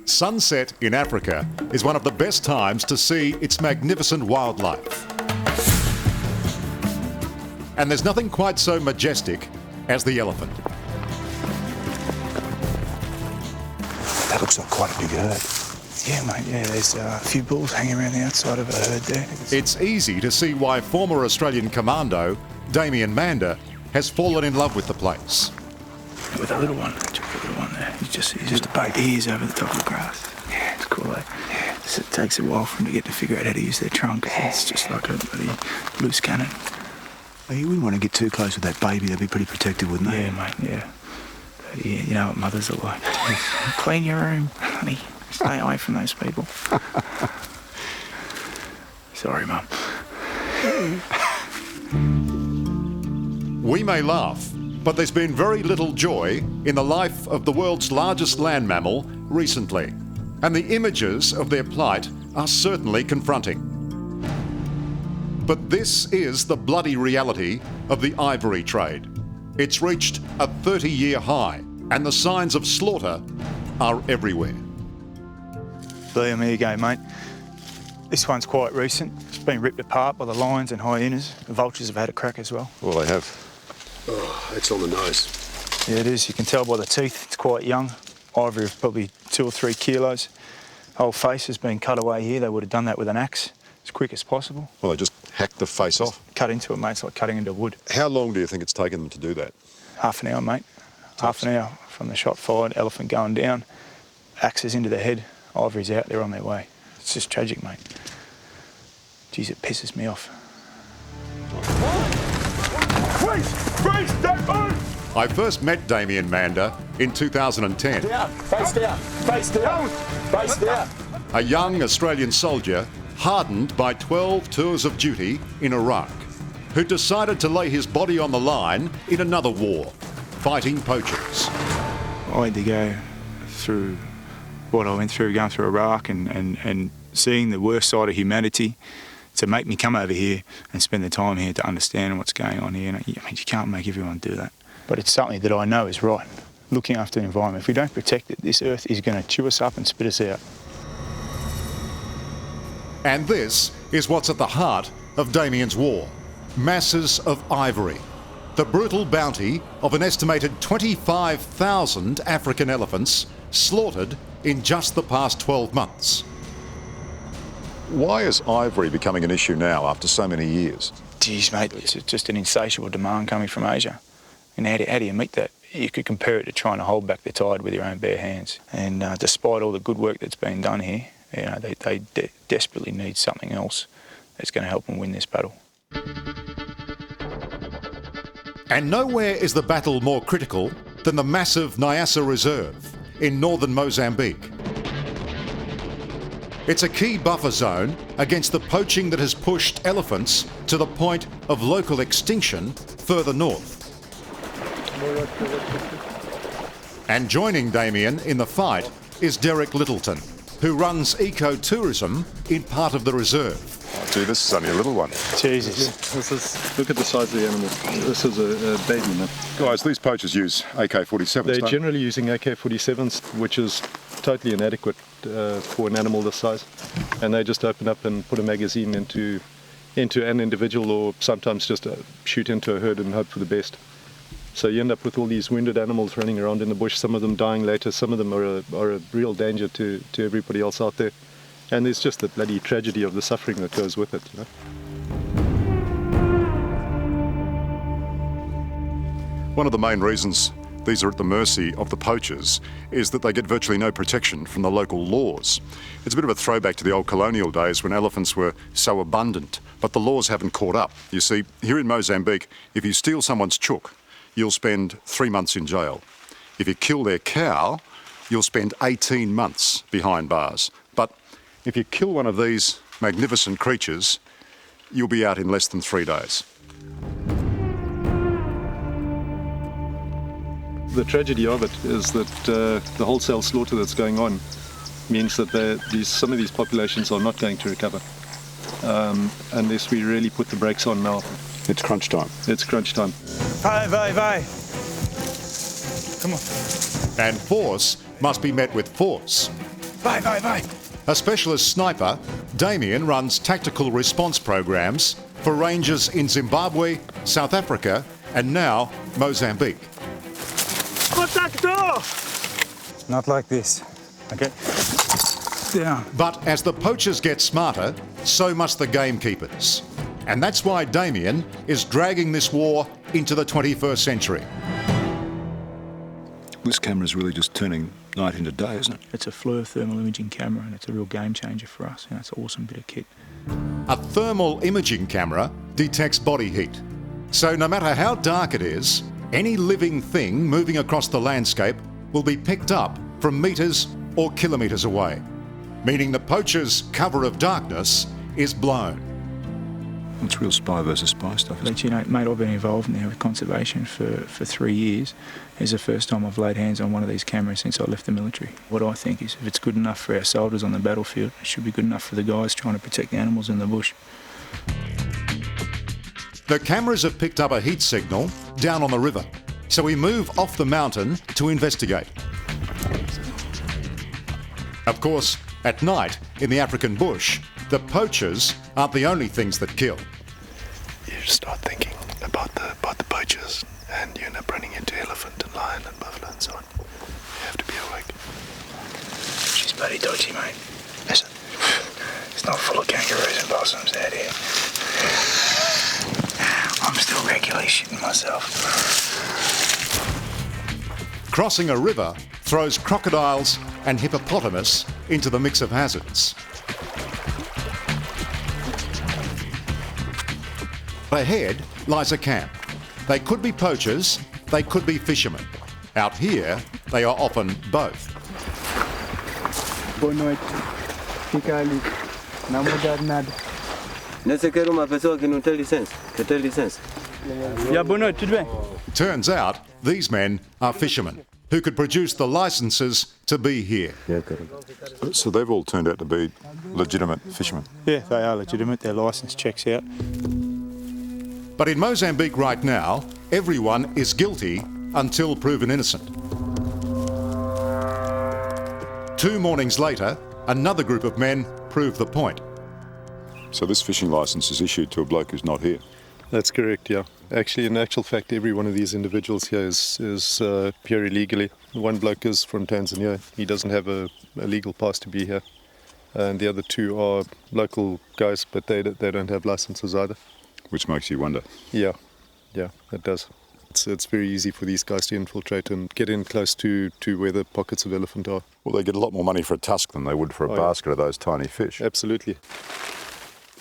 Sunset in Africa is one of the best times to see its magnificent wildlife. And there's nothing quite so majestic as the elephant. That looks like quite a big herd. Yeah, mate, yeah, there's a few bulls hanging around the outside of a herd there. It's easy to see why former Australian commando Damien Mander has fallen in love with the place. With a little one, check the little one there. He's just a baby. He is over the top of the grass. Yeah, it's cool, eh? Yeah. It takes a while for them to get to figure out how to use their trunk. It's just like a bloody loose cannon. Well, you wouldn't want to get too close with that baby. They'd be pretty protective, wouldn't they? Yeah, mate, yeah. But yeah, you know what mothers are like. Clean your room, honey. Stay away from those people. Sorry, Mum. We may laugh, but there's been very little joy in the life of the world's largest land mammal recently, and the images of their plight are certainly confronting. But this is the bloody reality of the ivory trade. It's reached a 30-year high, and the signs of slaughter are everywhere. Liam, here you go, mate. This one's quite recent. It's been ripped apart by the lions and hyenas. The vultures have had a crack as well. Well, they have. Oh, it's on the nose. Yeah, it is. You can tell by the teeth. It's quite young. Ivory of probably 2 or 3 kilos. Whole face has been cut away here. They would have done that with an axe as quick as possible. Well, they just hacked the face off. Cut into it, mate. It's like cutting into wood. How long do you think it's taken them to do that? Half an hour, mate. Half an hour from the shot fired, elephant going down, axes into the head, ivory's out, they're on their way. It's just tragic, mate. Jeez, it pisses me off. I first met Damien Mander in 2010. Down, face down, face down, face down. A young Australian soldier hardened by 12 tours of duty in Iraq, who decided to lay his body on the line in another war, fighting poachers. I had to go through what I went through, going through Iraq and seeing the worst side of humanity to make me come over here and spend the time here to understand what's going on here. And, you can't make everyone do that. But it's something that I know is right, looking after the environment. If we don't protect it, this earth is going to chew us up and spit us out. And this is what's at the heart of Damien's war. Masses of ivory. The brutal bounty of an estimated 25,000 African elephants slaughtered in just the past 12 months. Why is ivory becoming an issue now after so many years? Geez, mate, it's just an insatiable demand coming from Asia. And how do you meet that? You could compare it to trying to hold back the tide with your own bare hands. And despite all the good work that's been done here, they desperately need something else that's going to help them win this battle. And nowhere is the battle more critical than the massive Niassa Reserve in northern Mozambique. It's a key buffer zone against the poaching that has pushed elephants to the point of local extinction further north. And joining Damien in the fight is Derek Littleton, who runs eco-tourism in part of the reserve. Oh, gee, this is only a little one. Jesus. Look at the size of the animal. This is a baby now. Guys, these poachers use AK-47s. They're generally using AK-47s, which is totally inadequate for an animal this size. And they just open up and put a magazine into an individual, or sometimes just shoot into a herd and hope for the best. So you end up with all these wounded animals running around in the bush, some of them dying later, some of them are a real danger to everybody else out there. And there's just the bloody tragedy of the suffering that goes with it. One of the main reasons these are at the mercy of the poachers is that they get virtually no protection from the local laws. It's a bit of a throwback to the old colonial days when elephants were so abundant, but the laws haven't caught up. You see, here in Mozambique, if you steal someone's chook, you'll spend 3 months in jail. If you kill their cow, you'll spend 18 months behind bars. But if you kill one of these magnificent creatures, you'll be out in less than 3 days. The tragedy of it is that the wholesale slaughter that's going on means that some of these populations are not going to recover unless we really put the brakes on now. It's crunch time. It's crunch time. Vai. Come on. And force must be met with force. Vai. A specialist sniper, Damien runs tactical response programs for rangers in Zimbabwe, South Africa, and now Mozambique. Not like this. Okay. Down. But as the poachers get smarter, so must the gamekeepers. And that's why Damien is dragging this war into the 21st century. This camera's really just turning night into day, isn't it? It's a FLIR thermal imaging camera, and it's a real game changer for us. You know, it's an awesome bit of kit. A thermal imaging camera detects body heat. So no matter how dark it is, any living thing moving across the landscape will be picked up from metres or kilometres away, meaning the poacher's cover of darkness is blown. It's real spy versus spy stuff, isn't it? But you know, mate, I've been involved now with conservation for 3 years. It's the first time I've laid hands on one of these cameras since I left the military. What I think is if it's good enough for our soldiers on the battlefield, it should be good enough for the guys trying to protect the animals in the bush. The cameras have picked up a heat signal down on the river, so we move off the mountain to investigate. Of course, at night in the African bush, the poachers aren't the only things that kill. You start thinking about the poachers, and you end up running into elephant and lion and buffalo and so on. You have to be awake. She's bloody dodgy, mate. Listen, it's not full of kangaroos and possums out here. I'm still regularly shitting myself. Crossing a river throws crocodiles and hippopotamus into the mix of hazards. Ahead lies a camp. They could be poachers, they could be fishermen. Out here, they are often both. Boa noite. Fica ali. Não mudar nada. Nesse quer uma pessoa que não tem licença, que tem licença. Yeah, boa noite, tudo bem? Turns out these men are fishermen who could produce the licenses to be here. So they've all turned out to be legitimate fishermen. Yeah, they are legitimate. Their licence checks out. But in Mozambique right now, everyone is guilty until proven innocent. 2 mornings later, another group of men prove the point. So this fishing licence is issued to a bloke who's not here. That's correct, yeah. Actually, in actual fact, every one of these individuals here is here illegally. One bloke is from Tanzania. He doesn't have a legal pass to be here. And the other 2 are local guys, but they don't have licenses either. Which makes you wonder. Yeah, it does. It's very easy for these guys to infiltrate and get in close to where the pockets of elephant are. Well, they get a lot more money for a tusk than they would for a basket of those tiny fish. Absolutely.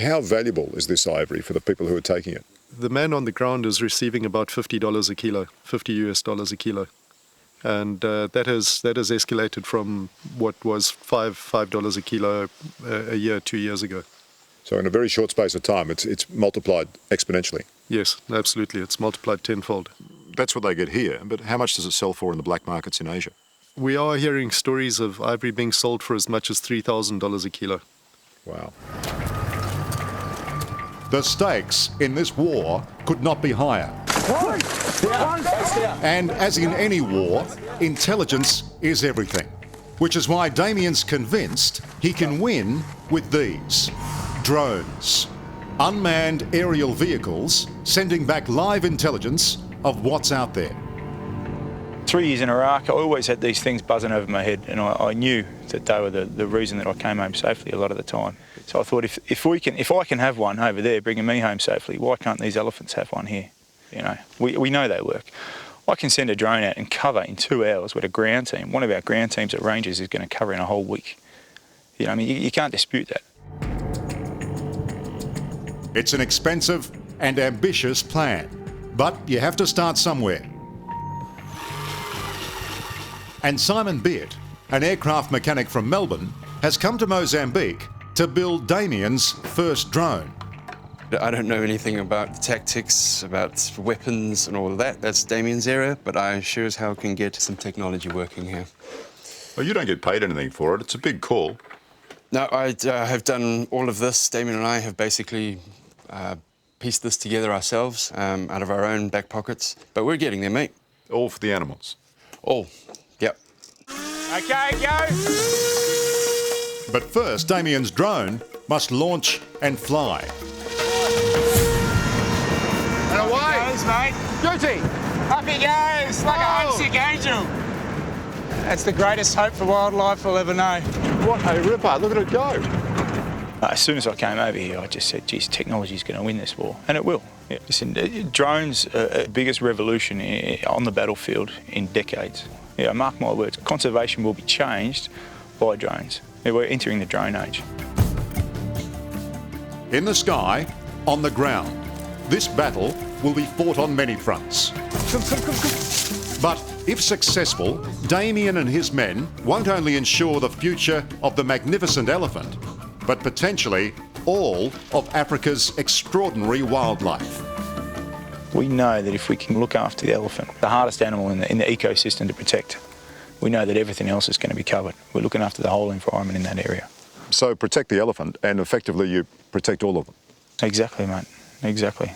How valuable is this ivory for the people who are taking it? The man on the ground is receiving about $50 a kilo, $50 a kilo. And that has escalated from what was $5 a kilo a year, 2 years ago. So in a very short space of time, it's multiplied exponentially. Yes, absolutely. It's multiplied tenfold. That's what they get here, but how much does it sell for in the black markets in Asia? We are hearing stories of ivory being sold for as much as $3,000 a kilo. Wow. The stakes in this war could not be higher. And as in any war, intelligence is everything. Which is why Damien's convinced he can win with these. Drones. Unmanned aerial vehicles sending back live intelligence of what's out there. 3 years in Iraq, I always had these things buzzing over my head, and I knew that they were the reason that I came home safely a lot of the time. So I thought, if I can have one over there bringing me home safely, why can't these elephants have one here? You know, we know they work. I can send a drone out and cover in 2 hours what a ground team, one of our ground teams at Rangers is going to cover in a whole week. You know, I mean, you can't dispute that. It's an expensive and ambitious plan, but you have to start somewhere. And Simon Beart, an aircraft mechanic from Melbourne, has come to Mozambique to build Damien's first drone. I don't know anything about tactics, about weapons and all of that. That's Damien's area, but I sure as hell can get some technology working here. Well, you don't get paid anything for it. It's a big call. No, I have done all of this. Damien and I have basically pieced this together ourselves out of our own back pockets. But we're getting there, mate. All for the animals. All. Yep. Okay, go. But first, Damien's drone must launch and fly. And away. Goes, mate. Duty. Up he goes, like a homesick angel. That's the greatest hope for wildlife we'll ever know. What a ripper, look at it go. As soon as I came over here, I just said, geez, technology's going to win this war, and it will. Yeah. Listen, drones are the biggest revolution on the battlefield in decades. Yeah, mark my words, conservation will be changed by drones. Yeah, we're entering the drone age. In the sky, on the ground, this battle will be fought on many fronts. But if successful, Damien and his men won't only ensure the future of the magnificent elephant, but potentially all of Africa's extraordinary wildlife. We know that if we can look after the elephant, the hardest animal in the ecosystem to protect, we know that everything else is going to be covered. We're looking after the whole environment in that area. So protect the elephant and effectively you protect all of them. Exactly, mate. Exactly.